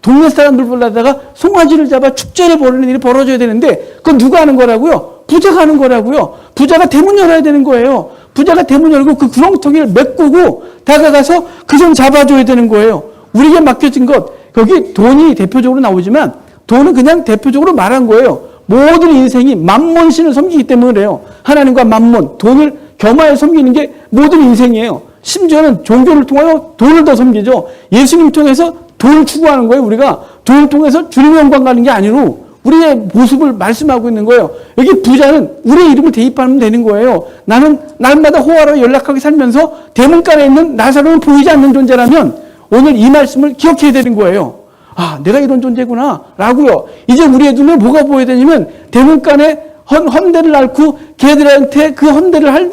동네 사람들 불러다가 송아지를 잡아 축제를 벌이는 일이 벌어져야 되는데 그건 누가 하는 거라고요? 부자가 하는 거라고요. 부자가 대문 열어야 되는 거예요. 부자가 대문 열고 그 구렁텅이를 메꾸고 다가가서 그 손 잡아줘야 되는 거예요. 우리에게 맡겨진 것, 여기 돈이 대표적으로 나오지만 돈은 그냥 대표적으로 말한 거예요. 모든 인생이 만몬신을 섬기기 때문에 그래요. 하나님과 만몬, 돈을 겸하여 섬기는 게 모든 인생이에요. 심지어는 종교를 통하여 돈을 더 섬기죠. 예수님 통해서 돈을 추구하는 거예요. 우리가 돈을 통해서 주님의 영광 가는 게 아니로 우리의 모습을 말씀하고 있는 거예요. 여기 부자는 우리의 이름을 대입하면 되는 거예요. 나는 날마다 호화로 연락하게 살면서 대문간에 있는 나사로는 보이지 않는 존재라면 오늘 이 말씀을 기억해야 되는 거예요. 내가 이런 존재구나 라고요. 이제 우리의 눈에 뭐가 보여야 되냐면 대문간에 헌대를 앓고 걔들한테 그 헌대를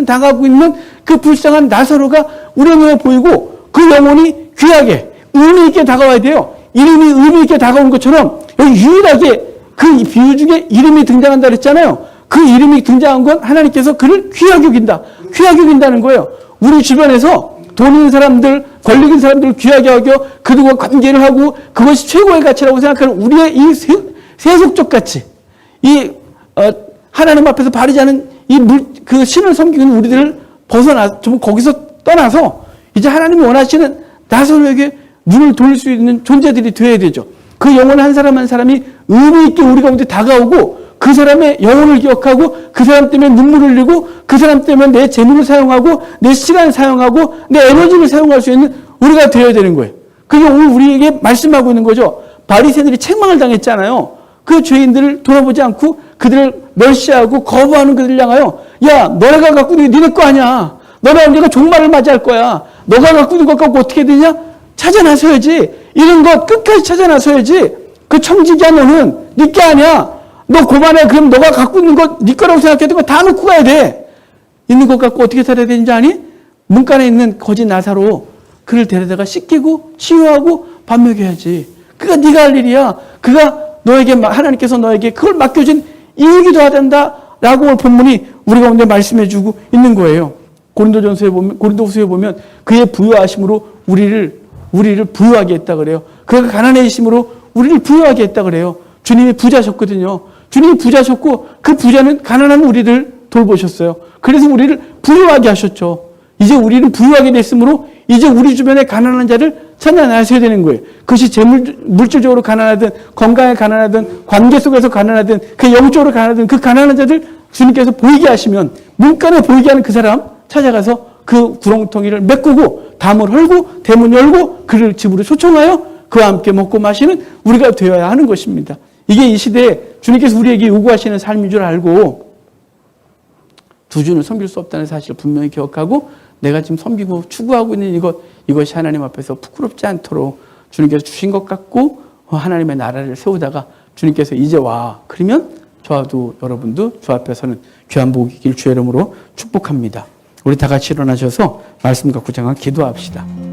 당하고 있는 그 불쌍한 나사로가 우리의 눈에 보이고 그 영혼이 귀하게 의미 있게 다가와야 돼요. 이름이 의미 있게 다가온 것처럼 여기 유일하게 그 비유 중에 이름이 등장한다 그랬잖아요. 그 이름이 등장한 건 하나님께서 그를 귀하게 여긴다. 귀하게 여긴다는 거예요. 우리 주변에서 돈 있는 사람들, 권력 있는 사람들을 귀하게 여겨 그들과 관계를 하고 그것이 최고의 가치라고 생각하는 우리의 이 세속적 가치, 하나님 앞에서 바르지 않은 그 신을 섬기는 우리들을 좀 거기서 떠나서 이제 하나님이 원하시는 나사로에게 눈을 돌릴 수 있는 존재들이 되어야 되죠. 그 영혼 한 사람 한 사람이 의미 있게 우리 가운데 다가오고 그 사람의 영혼을 기억하고 그 사람 때문에 눈물을 흘리고 그 사람 때문에 내 재물을 사용하고 내 시간을 사용하고 내 에너지를 사용할 수 있는 우리가 되어야 되는 거예요. 그게 오늘 우리에게 말씀하고 있는 거죠. 바리새인들이 책망을 당했잖아요. 그 죄인들을 돌아보지 않고 그들을 멸시하고 거부하는 그들을 향하여 너네가 갖고 있는 게 니네 거 아니야. 너네 언제가 종말을 맞이할 거야. 너가 갖고 있는 것 갖고 어떻게 되냐? 찾아 나서야지. 이런 것 끝까지 찾아 나서야지. 그 청지기야 너는 네 게 아니야. 너 그만해. 그럼 너가 갖고 있는 것 네 거라고 생각했던 거 다 놓고 가야 돼. 있는 것 갖고 어떻게 살아야 되는지 아니? 문간에 있는 거지 나사로 그를 데려다가 씻기고 치유하고 밥 먹여야지. 그가 네가 할 일이야. 그가 너에게 하나님께서 너에게 그걸 맡겨준 일이기도 하단다라고 오늘 본문이 우리 가운데 말씀해주고 있는 거예요. 고린도후서에 보면 그의 부유하심으로 우리를 부유하게 했다 그래요. 그가 가난해지심으로 우리를 부유하게 했다 그래요. 주님이 부자셨거든요. 주님이 부자셨고 그 부자는 가난한 우리를 돌보셨어요. 그래서 우리를 부유하게 하셨죠. 이제 우리는 부유하게 됐으므로 이제 우리 주변에 가난한 자를 찾아나셔야 되는 거예요. 그것이 물질적으로 가난하든 건강에 가난하든 관계 속에서 가난하든 그 영적으로 가난하든 그 가난한 자들 주님께서 보이게 하시면 문간에 보이게 하는 그 사람 찾아가서 그 구렁텅이를 메꾸고 담을 헐고 대문 열고 그를 집으로 초청하여 그와 함께 먹고 마시는 우리가 되어야 하는 것입니다. 이게 이 시대에 주님께서 우리에게 요구하시는 삶인 줄 알고 두 주는 섬길 수 없다는 사실을 분명히 기억하고 내가 지금 섬기고 추구하고 있는 이것이 하나님 앞에서 부끄럽지 않도록 주님께서 주신 것 같고 하나님의 나라를 세우다가 주님께서 이제 와. 그러면 저와도 여러분도 주 앞에서는 귀한 복이길 주의 이름으로 축복합니다. 우리 다 같이 일어나셔서 말씀 갖고 잠깐 기도합시다.